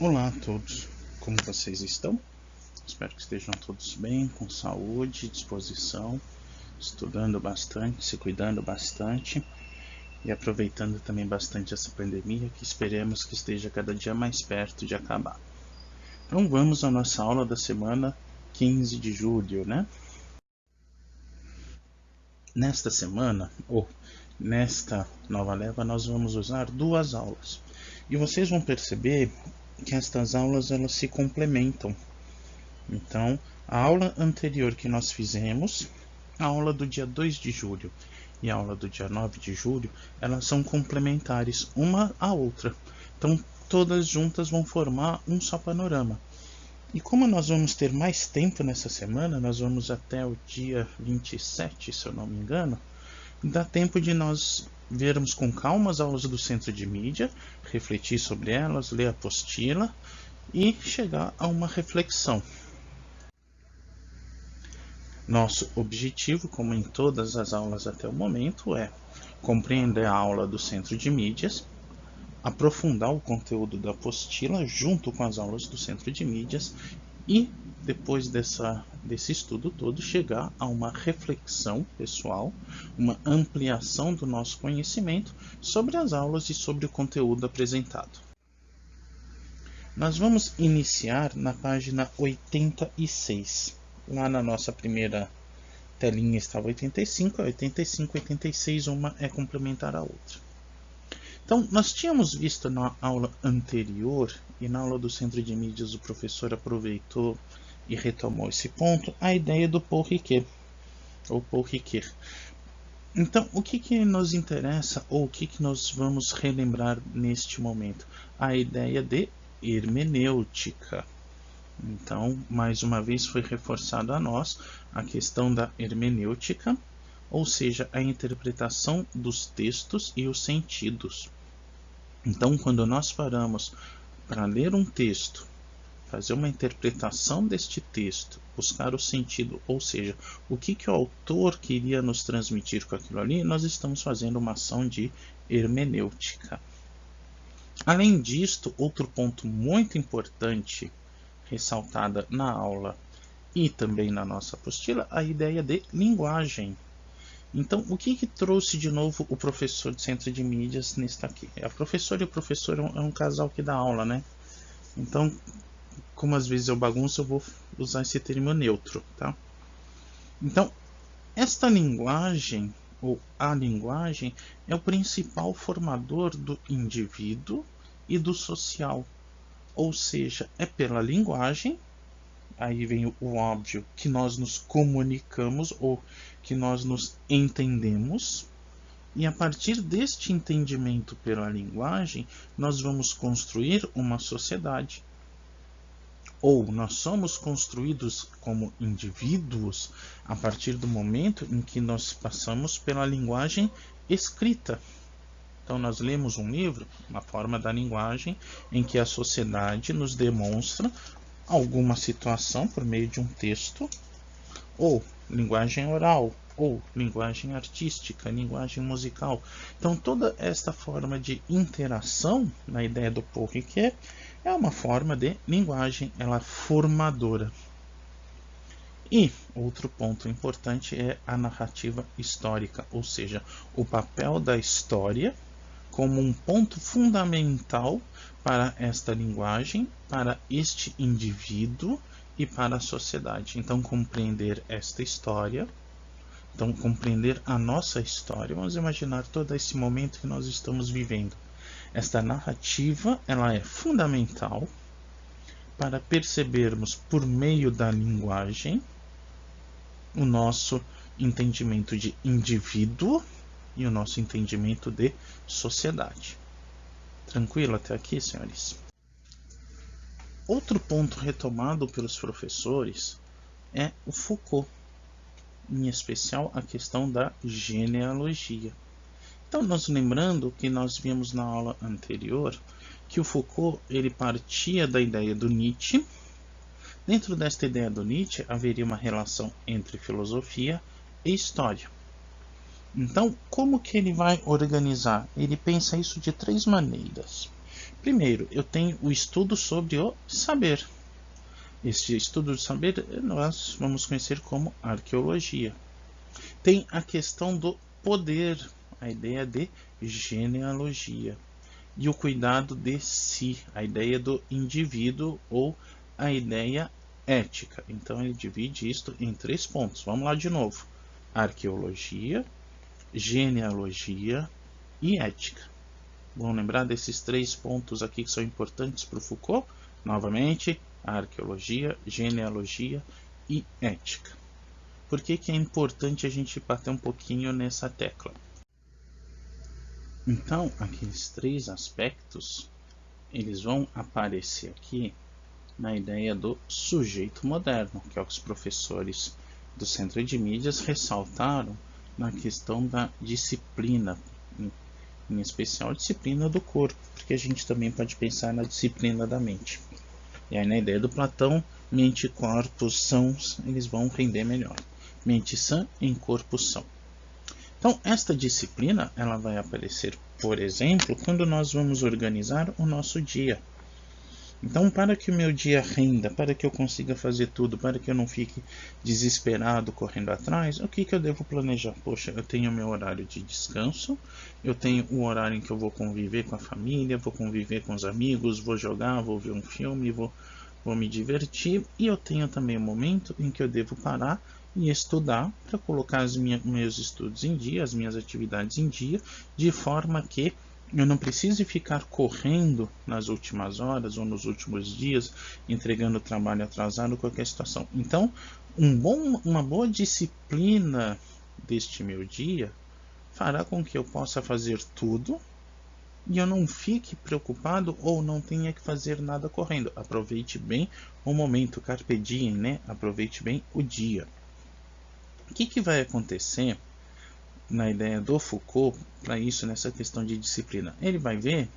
Olá a todos, como vocês estão? Espero que estejam todos bem, com saúde e disposição, estudando bastante, se cuidando bastante e aproveitando também bastante essa pandemia que esperemos que esteja cada dia mais perto de acabar. Então vamos à nossa aula da semana 15 de julho, né? Nesta semana, ou nesta nova leva, nós vamos usar duas aulas. E vocês vão perceber que estas aulas elas se complementam. Então, a aula anterior que nós fizemos, a aula do dia 2 de julho e a aula do dia 9 de julho, elas são complementares uma à outra. Então, todas juntas vão formar um só panorama. E como nós vamos ter mais tempo nessa semana, nós vamos até o dia 27, se eu não me engano, dá tempo de nós vermos com calma as aulas do Centro de Mídia, refletir sobre elas, ler a apostila e chegar a uma reflexão. Nosso objetivo, como em todas as aulas até o momento, é compreender a aula do Centro de Mídias, aprofundar o conteúdo da apostila junto com as aulas do Centro de Mídias e, depois desse estudo todo, chegar a uma reflexão pessoal, uma ampliação do nosso conhecimento sobre as aulas e sobre o conteúdo apresentado. Nós vamos iniciar na página 86. Lá na nossa primeira telinha estava 85, 85, 86, uma é complementar a outra. Então, nós tínhamos visto na aula anterior, e na aula do Centro de Mídias o professor aproveitou e retomou esse ponto, a ideia do Paul Ricoeur, ou Paul Ricoeur. Então, o que nos interessa, ou o que nós vamos relembrar neste momento? A ideia de hermenêutica. Então, mais uma vez foi reforçado a nós a questão da hermenêutica, ou seja, a interpretação dos textos e os sentidos. Então, quando nós paramos para ler um texto, fazer uma interpretação deste texto, buscar o sentido, ou seja, o que o autor queria nos transmitir com aquilo ali, nós estamos fazendo uma ação de hermenêutica. Além disto, outro ponto muito importante ressaltada na aula e também na nossa apostila, a ideia de linguagem. Então, o que trouxe de novo o professor de Centro de Mídias nesta aqui? A professora e o professor é um casal que dá aula, né? Então, como às vezes eu bagunço, eu vou usar esse termo neutro, tá? Então, esta linguagem, ou a linguagem, é o principal formador do indivíduo e do social. Ou seja, é pela linguagem, aí vem o óbvio, que nós nos comunicamos ou que nós nos entendemos, e a partir deste entendimento pela linguagem, nós vamos construir uma sociedade. Ou nós somos construídos como indivíduos a partir do momento em que nós passamos pela linguagem escrita. Então, nós lemos um livro, uma forma da linguagem em que a sociedade nos demonstra alguma situação por meio de um texto, ou linguagem oral, ou linguagem artística, linguagem musical. Então, toda esta forma de interação, na ideia do Paul Ricoeur, é uma forma de linguagem, ela é formadora. E outro ponto importante é a narrativa histórica, ou seja, o papel da história como um ponto fundamental para esta linguagem, para este indivíduo e para a sociedade. Então, compreender esta história, então compreender a nossa história, vamos imaginar todo esse momento que nós estamos vivendo. Esta narrativa, ela é fundamental para percebermos por meio da linguagem o nosso entendimento de indivíduo e o nosso entendimento de sociedade. Tranquilo até aqui, senhores? Outro ponto retomado pelos professores é o Foucault, em especial a questão da genealogia. Então, nós lembrando que nós vimos na aula anterior que o Foucault ele partia da ideia do Nietzsche. Dentro desta ideia do Nietzsche haveria uma relação entre filosofia e história. Então, como que ele vai organizar? Ele pensa isso de três maneiras. Primeiro, eu tenho o estudo sobre o saber. Este estudo do saber nós vamos conhecer como arqueologia. Tem a questão do poder, a ideia de genealogia. E o cuidado de si, a ideia do indivíduo ou a ideia ética. Então ele divide isto em 3 pontos. Vamos lá de novo: arqueologia, genealogia e ética. Vamos lembrar desses 3 pontos aqui que são importantes para o Foucault? Novamente, a arqueologia, genealogia e ética. Por que é importante a gente bater um pouquinho nessa tecla? Então, aqueles 3 aspectos, eles vão aparecer aqui na ideia do sujeito moderno, que é o que os professores do Centro de Mídias ressaltaram na questão da disciplina, em especial a disciplina do corpo, porque a gente também pode pensar na disciplina da mente. E aí na ideia do Platão, mente e corpo sãos, eles vão render melhor. Mente sã em corpo são. Então esta disciplina, ela vai aparecer, por exemplo, quando nós vamos organizar o nosso dia. Então, para que o meu dia renda, para que eu consiga fazer tudo, para que eu não fique desesperado correndo atrás, o que eu devo planejar? Poxa, eu tenho o meu horário de descanso, eu tenho o horário em que eu vou conviver com a família, vou conviver com os amigos, vou jogar, vou ver um filme, vou me divertir, e eu tenho também o momento em que eu devo parar e estudar para colocar meus estudos em dia, as minhas atividades em dia, de forma que eu não preciso ficar correndo nas últimas horas ou nos últimos dias, entregando trabalho atrasado, qualquer situação. Então, uma boa disciplina deste meu dia fará com que eu possa fazer tudo e eu não fique preocupado ou não tenha que fazer nada correndo. Aproveite bem o momento, carpe diem, né? Aproveite bem o dia. O que vai acontecer na ideia do Foucault para isso, nessa questão de disciplina? Ele vai ver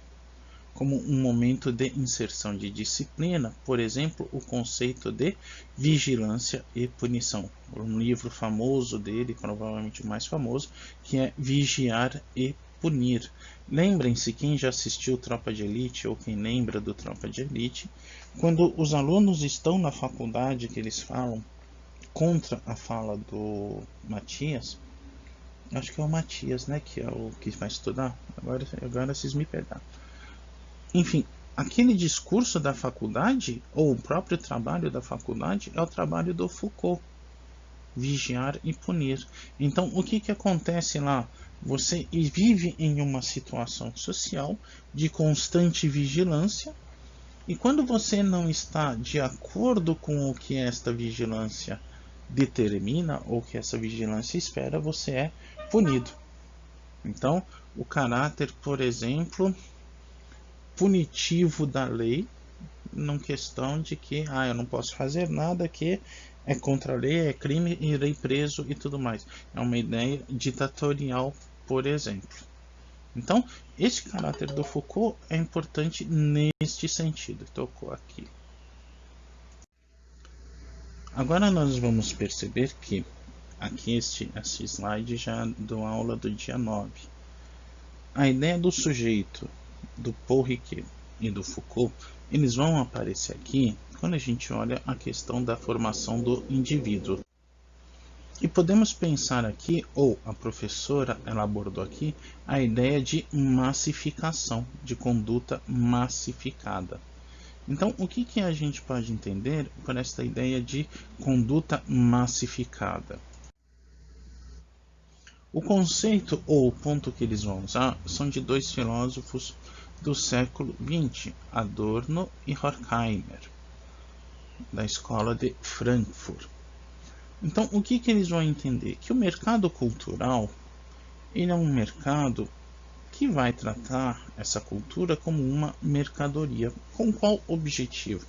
como um momento de inserção de disciplina, por exemplo, o conceito de vigilância e punição. Um livro famoso dele, provavelmente o mais famoso, que é Vigiar e Punir. Lembrem-se, quem já assistiu Tropa de Elite ou quem lembra do Tropa de Elite, quando os alunos estão na faculdade, que eles falam contra a fala do Matias, acho que é o Matias, né, que é o que vai estudar. Agora vocês me pegaram. Enfim, aquele discurso da faculdade, ou o próprio trabalho da faculdade, é o trabalho do Foucault. Vigiar e punir. Então, o que acontece lá? Você vive em uma situação social de constante vigilância, e quando você não está de acordo com o que esta vigilância determina ou que essa vigilância espera, você é punido. Então, o caráter, por exemplo, punitivo da lei, não questão de que eu não posso fazer nada que é contra a lei, é crime, irei preso e tudo mais. É uma ideia ditatorial, por exemplo. Então, esse caráter do Foucault é importante neste sentido. Tocou aqui. Agora nós vamos perceber que aqui esse slide já dou aula do dia 9. A ideia do sujeito, do Paul Ricoeur e do Foucault, eles vão aparecer aqui quando a gente olha a questão da formação do indivíduo. E podemos pensar aqui, ou a professora ela abordou aqui, a ideia de massificação, de conduta massificada. Então, o que a gente pode entender por esta ideia de conduta massificada? O conceito ou o ponto que eles vão usar são de 2 filósofos do século XX, Adorno e Horkheimer, da escola de Frankfurt. Então, o que eles vão entender? Que o mercado cultural ele é um mercado que vai tratar essa cultura como uma mercadoria. Com qual objetivo?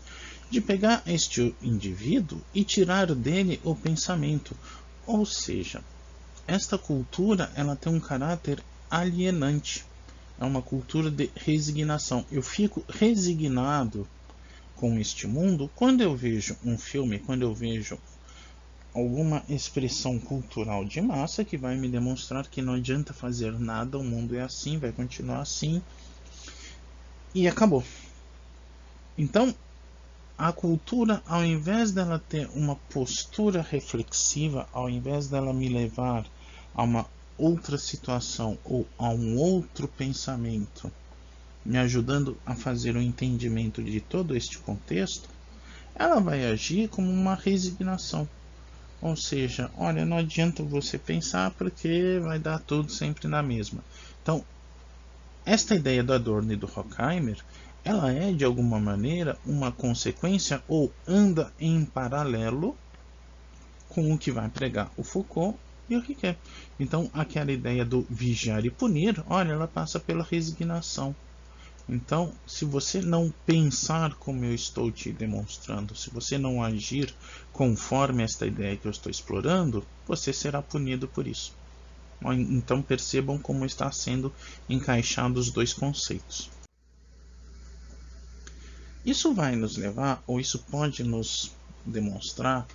De pegar este indivíduo e tirar dele o pensamento. Ou seja, esta cultura ela tem um caráter alienante. É uma cultura de resignação. Eu fico resignado com este mundo quando eu vejo um filme, quando eu vejo alguma expressão cultural de massa que vai me demonstrar que não adianta fazer nada, o mundo é assim, vai continuar assim. e acabou. Então, a cultura, ao invés dela ter uma postura reflexiva, ao invés dela me levar a uma outra situação ou a um outro pensamento, me ajudando a fazer o entendimento de todo este contexto, ela vai agir como uma resignação. Ou seja, olha, não adianta você pensar porque vai dar tudo sempre na mesma. Então, esta ideia do Adorno e do Horkheimer, ela é de alguma maneira uma consequência ou anda em paralelo com o que vai pregar o Foucault e o Riquet. Então, aquela ideia do vigiar e punir, olha, ela passa pela resignação. Então, se você não pensar como eu estou te demonstrando, se você não agir conforme esta ideia que eu estou explorando, você será punido por isso. Então percebam como está sendo encaixados os dois conceitos. Isso vai nos levar, ou isso pode nos demonstrar,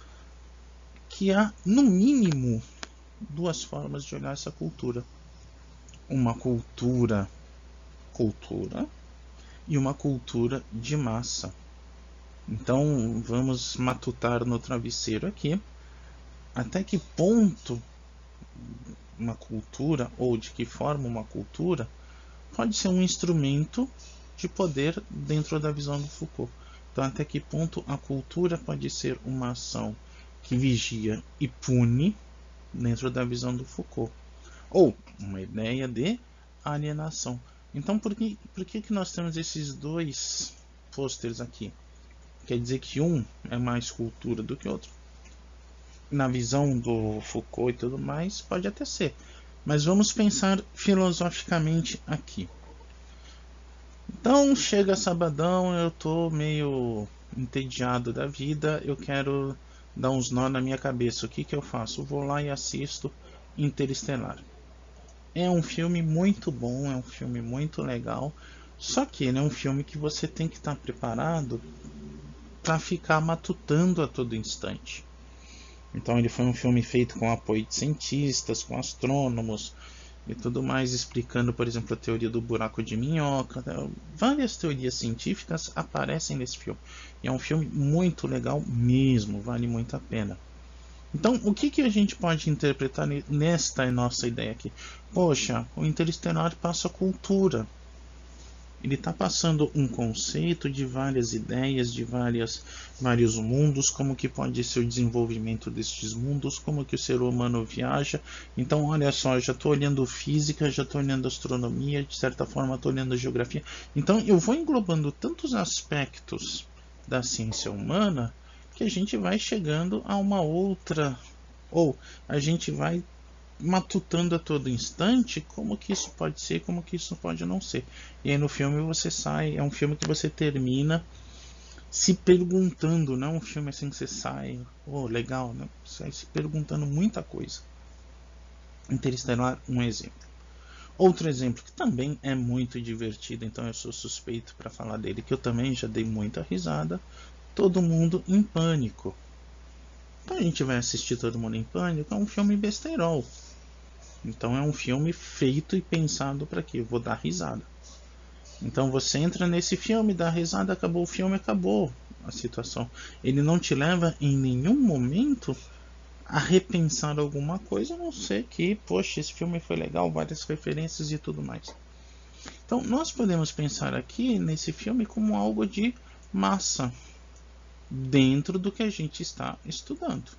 que há, no mínimo, duas formas de olhar essa cultura. Uma cultura e uma cultura de massa. Então vamos matutar no travesseiro aqui. Até que ponto uma cultura, ou de que forma uma cultura, pode ser um instrumento de poder dentro da visão do Foucault. Então, até que ponto a cultura pode ser uma ação que vigia e pune dentro da visão do Foucault, ou uma ideia de alienação. Então, por que nós temos esses dois pôsteres aqui? Quer dizer que um é mais cultura do que o outro? Na visão do Foucault e tudo mais, pode até ser. Mas vamos pensar filosoficamente aqui. Então chega sabadão, eu tô meio entediado da vida, eu quero dar uns nó na minha cabeça. O que eu faço? Eu vou lá e assisto Interestelar. É um filme muito bom, é um filme muito legal, só que ele é um filme que você tem que estar preparado para ficar matutando a todo instante. Então ele foi um filme feito com apoio de cientistas, com astrônomos e tudo mais, explicando, por exemplo, a teoria do buraco de minhoca. Várias teorias científicas aparecem nesse filme. E é um filme muito legal mesmo, vale muito a pena. Então, o que a gente pode interpretar nesta nossa ideia aqui? Poxa, o Interestelar passa cultura. Ele está passando um conceito de várias ideias, de vários mundos, como que pode ser o desenvolvimento destes mundos, como que o ser humano viaja. Então, olha só, já estou olhando física, já estou olhando astronomia, de certa forma estou olhando geografia. Então, eu vou englobando tantos aspectos da ciência humana que a gente vai chegando a uma outra, ou a gente vai matutando a todo instante como que isso pode ser, como que isso pode não ser. E aí no filme você sai, é um filme que você termina se perguntando, não é um filme assim que você sai, oh, legal, né? Você sai se perguntando muita coisa. Interestelar, um exemplo. Outro exemplo que também é muito divertido, então eu sou suspeito para falar dele, que eu também já dei muita risada, Todo Mundo em Pânico. Então a gente vai assistir Todo Mundo em Pânico, é um filme besteirol. Então é um filme feito e pensado para quê? Eu vou dar risada. Então você entra nesse filme, dá risada, acabou o filme, acabou a situação. Ele não te leva em nenhum momento a repensar alguma coisa, a não ser que, poxa, esse filme foi legal, várias referências e tudo mais. Então nós podemos pensar aqui nesse filme como algo de massa dentro do que a gente está estudando.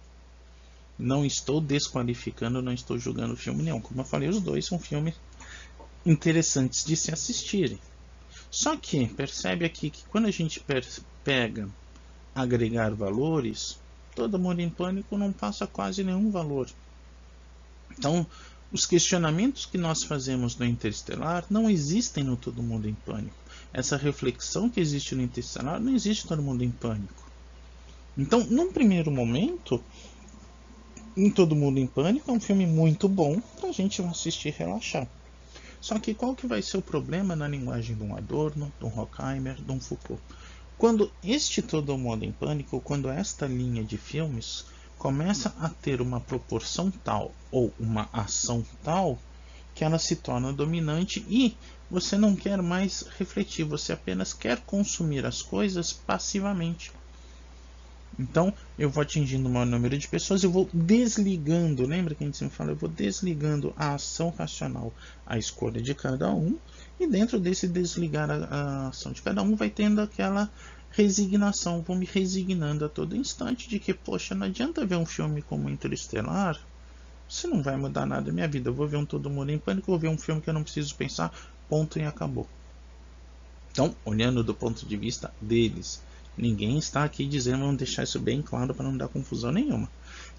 Não estou desqualificando, não estou julgando filme nenhum. Como eu falei, os dois são filmes interessantes de se assistirem. Só que percebe aqui que quando a gente pega agregar valores, Todo Mundo em Pânico não passa quase nenhum valor. Então, os questionamentos que nós fazemos no Interestelar não existem no Todo Mundo em Pânico. Essa reflexão que existe no Interestelar não existe no Todo Mundo em Pânico. Então, num primeiro momento, em Todo Mundo em Pânico é um filme muito bom para a gente assistir e relaxar. Só que qual que vai ser o problema na linguagem de um Adorno, de um Horkheimer, de um Foucault? Quando este Todo Mundo em Pânico, quando esta linha de filmes começa a ter uma proporção tal ou uma ação tal que ela se torna dominante e você não quer mais refletir, você apenas quer consumir as coisas passivamente. Então, eu vou atingindo o maior número de pessoas, eu vou desligando, lembra que a gente sempre fala, eu vou desligando a ação racional, a escolha de cada um, e dentro desse desligar a ação de cada um, vai tendo aquela resignação, vou me resignando a todo instante de que, poxa, não adianta ver um filme como Interestelar, se não vai mudar nada na minha vida, eu vou ver um Todo Mundo em Pânico, vou ver um filme que eu não preciso pensar, ponto e acabou. Então, olhando do ponto de vista deles, ninguém está aqui dizendo, vamos deixar isso bem claro para não dar confusão nenhuma.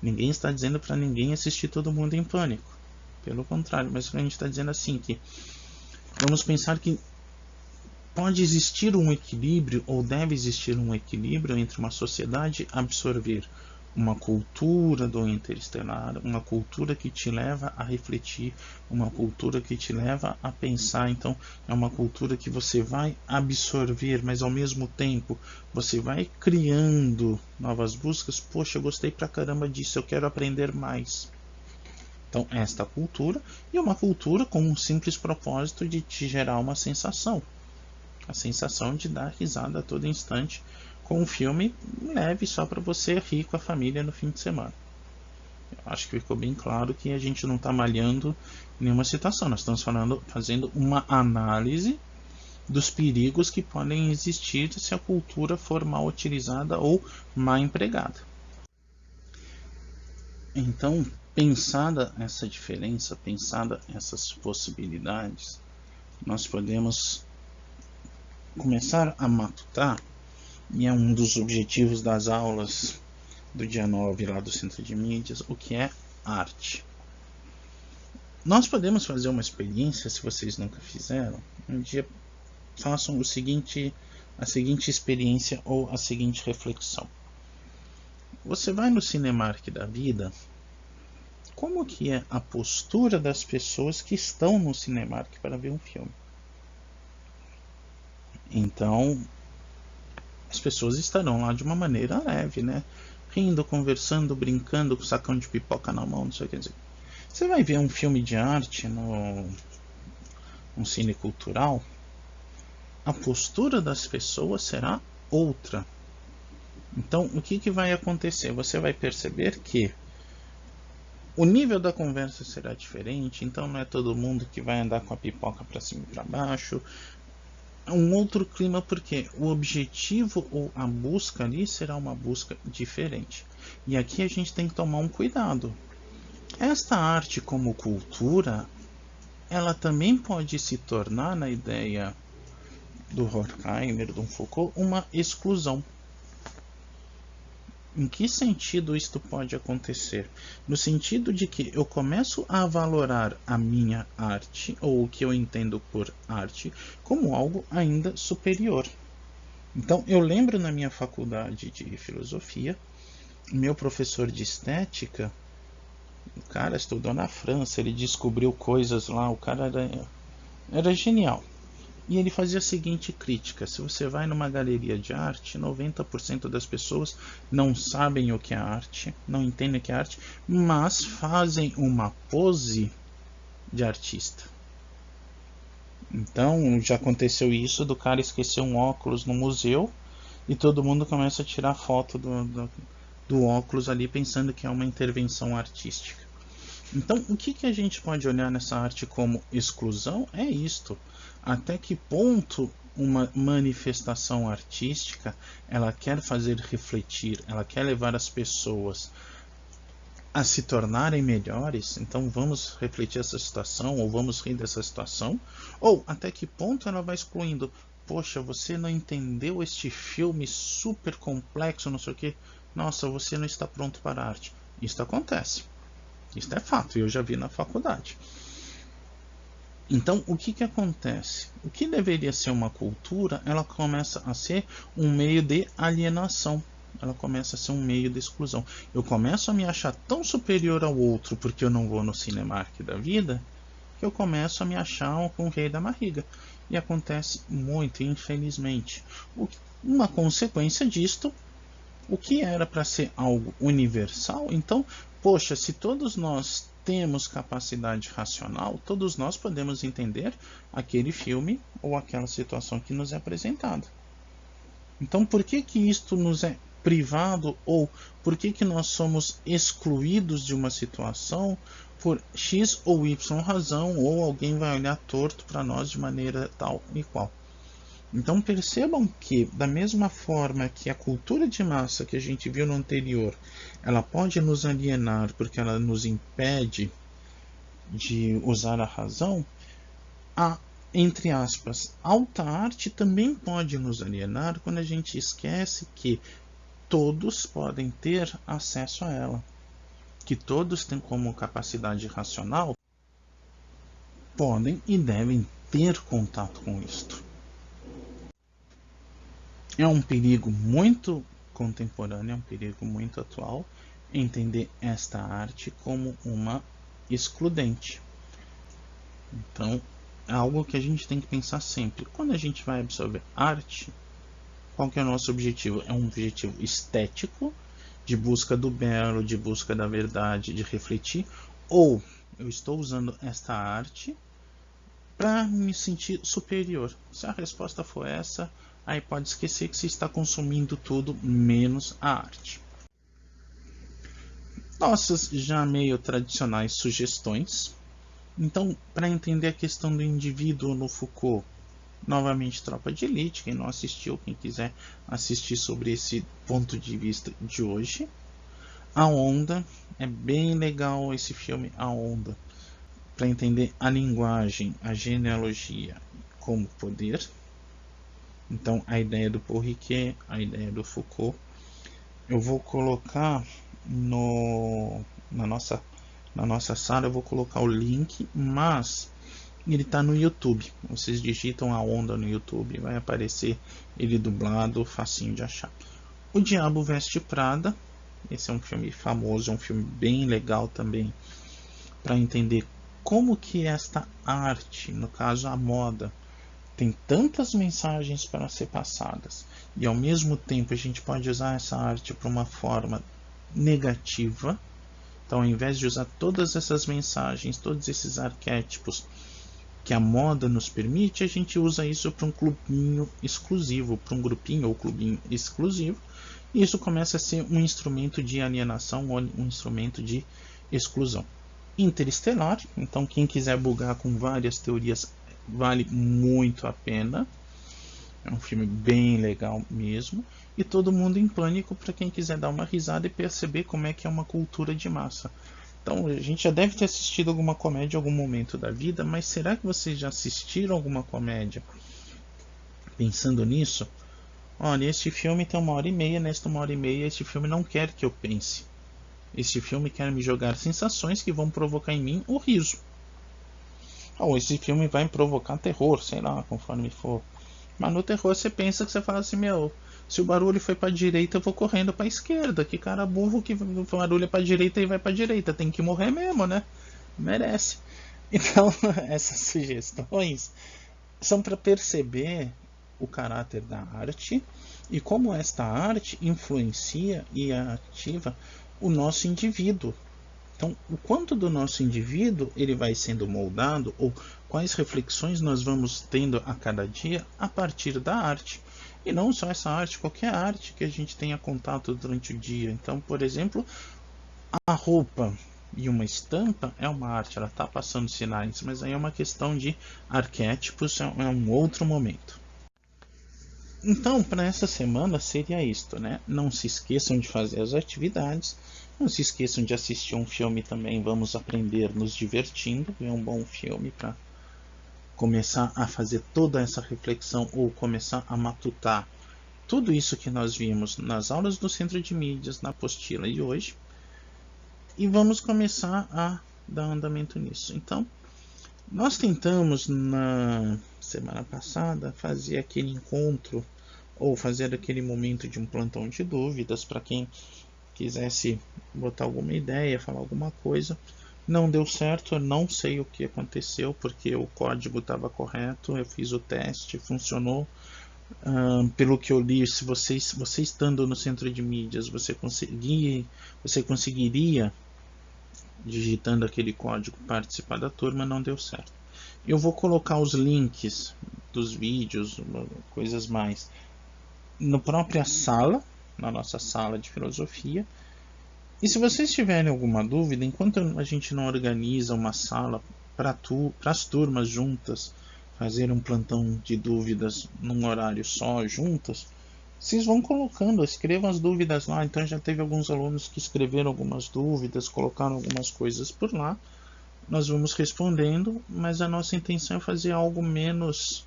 Ninguém está dizendo para ninguém assistir Todo Mundo em Pânico. Pelo contrário, mas a gente está dizendo assim que vamos pensar que pode existir um equilíbrio ou deve existir um equilíbrio entre uma sociedade absorver uma cultura do interestelar, uma cultura que te leva a refletir, uma cultura que te leva a pensar. Então, é uma cultura que você vai absorver, mas ao mesmo tempo você vai criando novas buscas. Poxa, eu gostei pra caramba disso, eu quero aprender mais. Então, esta cultura, e uma cultura com um simples propósito de te gerar uma sensação. A sensação de dar risada a todo instante com um filme leve só para você rir com a família no fim de semana. Eu acho que ficou bem claro que a gente não está malhando nenhuma situação. Nós estamos fazendo uma análise dos perigos que podem existir se a cultura for mal utilizada ou mal empregada. Então, pensada essa diferença, pensada essas possibilidades, nós podemos começar a matutar, e é um dos objetivos das aulas do dia 9 lá do Centro de Mídias, o que é arte. Nós podemos fazer uma experiência, se vocês nunca fizeram, um dia façam a seguinte experiência ou a seguinte reflexão. Você vai no Cinemark da vida, como que é a postura das pessoas que estão no Cinemark para ver um filme? Então, as pessoas estarão lá de uma maneira leve, né? Rindo, conversando, brincando, com o sacão de pipoca na mão, não sei o que dizer. Você vai ver um filme de arte num cine cultural, a postura das pessoas será outra. Então, o que vai acontecer? Você vai perceber que o nível da conversa será diferente, então não é todo mundo que vai andar com a pipoca para cima e para baixo. Um outro clima, porque o objetivo ou a busca ali será uma busca diferente. E aqui a gente tem que tomar um cuidado. Esta arte como cultura, ela também pode se tornar, na ideia do Horkheimer, do Foucault, uma exclusão. Em que sentido isto pode acontecer? No sentido de que eu começo a valorar a minha arte, ou o que eu entendo por arte, como algo ainda superior. Então, eu lembro na minha faculdade de filosofia, meu professor de estética, o cara estudou na França, ele descobriu coisas lá, o cara era genial. E ele fazia a seguinte crítica: se você vai numa galeria de arte, 90% das pessoas não sabem o que é arte, não entendem o que é arte, mas fazem uma pose de artista. Então, já aconteceu isso, do cara esquecer um óculos no museu e todo mundo começa a tirar foto do óculos ali pensando que é uma intervenção artística. Então, o que a gente pode olhar nessa arte como exclusão é isto. Até que ponto uma manifestação artística ela quer fazer refletir, ela quer levar as pessoas a se tornarem melhores, então vamos refletir essa situação, ou vamos rir dessa situação, ou até que ponto ela vai excluindo, poxa, você não entendeu este filme super complexo, não sei o que, nossa, você não está pronto para a arte. Isso acontece, isso é fato, eu já vi na faculdade. Então, o que acontece? O que deveria ser uma cultura, ela começa a ser um meio de alienação. Ela começa a ser um meio de exclusão. Eu começo a me achar tão superior ao outro porque eu não vou no Cinemark da vida, que eu começo a me achar um rei da barriga. E acontece muito, infelizmente. Uma consequência disto, o que era para ser algo universal, então, poxa, se todos nós temos capacidade racional, todos nós podemos entender aquele filme ou aquela situação que nos é apresentada. Então, por que que isto nos é privado, ou por que que nós somos excluídos de uma situação por X ou Y razão, ou alguém vai olhar torto para nós de maneira tal e qual? Então percebam que, da mesma forma que a cultura de massa que a gente viu no anterior, ela pode nos alienar porque ela nos impede de usar a razão, a, entre aspas, alta arte também pode nos alienar quando a gente esquece que todos podem ter acesso a ela, que todos têm como capacidade racional, podem e devem ter contato com isto. É um perigo muito contemporâneo, é um perigo muito atual entender esta arte como uma excludente. Então, é algo que a gente tem que pensar sempre. Quando a gente vai absorver arte, qual que é o nosso objetivo? É um objetivo estético, de busca do belo, de busca da verdade, de refletir, ou eu estou usando esta arte para me sentir superior? Se a resposta for essa, aí pode esquecer que você está consumindo tudo menos a arte. Nossas já meio tradicionais sugestões. Então, para entender a questão do indivíduo no Foucault, novamente Tropa de Elite, quem não assistiu, quem quiser assistir sobre esse ponto de vista de hoje. A Onda, é bem legal esse filme, A Onda, para entender a linguagem, a genealogia como poder. Então, a ideia do Paul Ricoeur, a ideia do Foucault, eu vou colocar na nossa sala, eu vou colocar o link, mas ele está no YouTube. Vocês digitam A Onda no YouTube, vai aparecer ele dublado, facinho de achar. O Diabo Veste Prada, esse é um filme famoso, é um filme bem legal também, para entender como que esta arte, no caso a moda, tem tantas mensagens para ser passadas, e ao mesmo tempo a gente pode usar essa arte para uma forma negativa. Então, ao invés de usar todas essas mensagens, todos esses arquétipos que a moda nos permite, a gente usa isso para um clubinho exclusivo, para um grupinho ou clubinho exclusivo, e isso começa a ser um instrumento de alienação, um instrumento de exclusão. Interestelar, então quem quiser bugar com várias teorias, vale muito a pena. É um filme bem legal mesmo. E Todo Mundo em Pânico, para quem quiser dar uma risada e perceber como é que é uma cultura de massa. Então, a gente já deve ter assistido alguma comédia em algum momento da vida, mas será que vocês já assistiram alguma comédia pensando nisso? Olha, esse filme tem 1h30, nesta 1h30 esse filme não quer que eu pense. Esse filme quer me jogar sensações que vão provocar em mim o riso. Ou esse filme vai me provocar terror, sei lá, conforme for. Mas no terror você pensa que você fala assim, meu, se o barulho foi para direita, eu vou correndo para esquerda. Que cara burro que o barulho é para direita e vai para direita. Tem que morrer mesmo, né? Merece. Então, essas sugestões são para perceber o caráter da arte e como esta arte influencia e ativa o nosso indivíduo. Então, o quanto do nosso indivíduo ele vai sendo moldado, ou quais reflexões nós vamos tendo a cada dia a partir da arte. E não só essa arte, qualquer arte que a gente tenha contato durante o dia. Então, por exemplo, a roupa e uma estampa é uma arte, ela está passando sinais, mas aí é uma questão de arquétipos, é um outro momento. Então, para essa semana seria isto, né? Não se esqueçam de fazer as atividades, não se esqueçam de assistir um filme também, vamos aprender nos divertindo, é um bom filme para começar a fazer toda essa reflexão ou começar a matutar tudo isso que nós vimos nas aulas do Centro de Mídias, na apostila de hoje, e vamos começar a dar andamento nisso. Então, nós tentamos na semana passada fazer aquele encontro ou fazer aquele momento de um plantão de dúvidas para quem quisesse botar alguma ideia, falar alguma coisa. Não deu certo, eu não sei o que aconteceu porque o código estava correto, eu fiz o teste, funcionou. Pelo que eu li, se você estando no Centro de Mídias, você conseguiria digitando aquele código participar da turma, não deu certo. Eu vou colocar os links dos vídeos, coisas mais, na própria sala, na nossa sala de filosofia. E se vocês tiverem alguma dúvida, enquanto a gente não organiza uma sala para as turmas juntas, fazer um plantão de dúvidas num horário só, juntas, vocês vão colocando, escrevam as dúvidas lá. Então já teve alguns alunos que escreveram algumas dúvidas, colocaram algumas coisas por lá. Nós vamos respondendo, mas a nossa intenção é fazer algo menos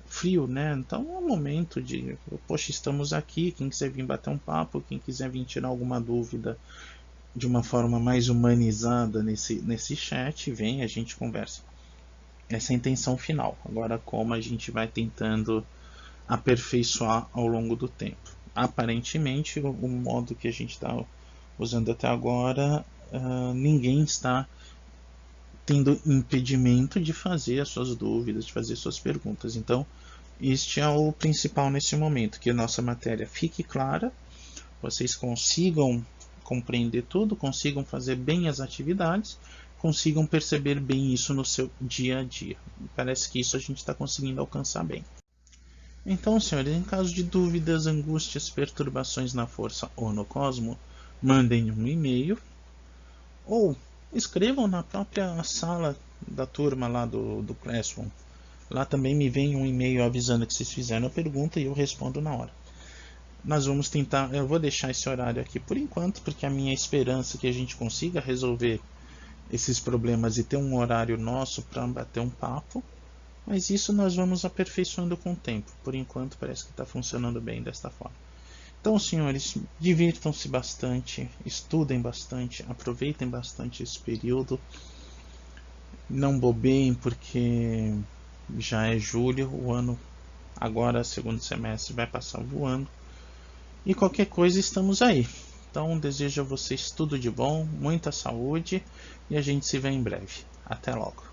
frio, né? Então é um momento de, poxa, estamos aqui, quem quiser vir bater um papo, quem quiser vir tirar alguma dúvida de uma forma mais humanizada nesse chat, vem, a gente conversa. Essa é a intenção final. Agora, como a gente vai tentando aperfeiçoar ao longo do tempo. Aparentemente, o modo que a gente está usando até agora, ninguém está tendo impedimento de fazer as suas dúvidas, de fazer suas perguntas. Então, este é o principal nesse momento, que a nossa matéria fique clara, vocês consigam compreender tudo, consigam fazer bem as atividades, consigam perceber bem isso no seu dia a dia. Parece que isso a gente está conseguindo alcançar bem. Então, senhores, em caso de dúvidas, angústias, perturbações na força ou no cosmo, mandem um e-mail ou escrevam na própria sala da turma lá do Classroom. Lá também me vem um e-mail avisando que vocês fizeram a pergunta e eu respondo na hora. Nós vamos tentar, eu vou deixar esse horário aqui por enquanto, porque a minha esperança é que a gente consiga resolver esses problemas e ter um horário nosso para bater um papo. Mas isso nós vamos aperfeiçoando com o tempo. Por enquanto parece que está funcionando bem desta forma. Então, senhores, divirtam-se bastante, estudem bastante, aproveitem bastante esse período. Não bobeiem, porque já é julho, o ano agora, segundo semestre, vai passar voando. E qualquer coisa, estamos aí. Então, desejo a vocês tudo de bom, muita saúde e a gente se vê em breve. Até logo.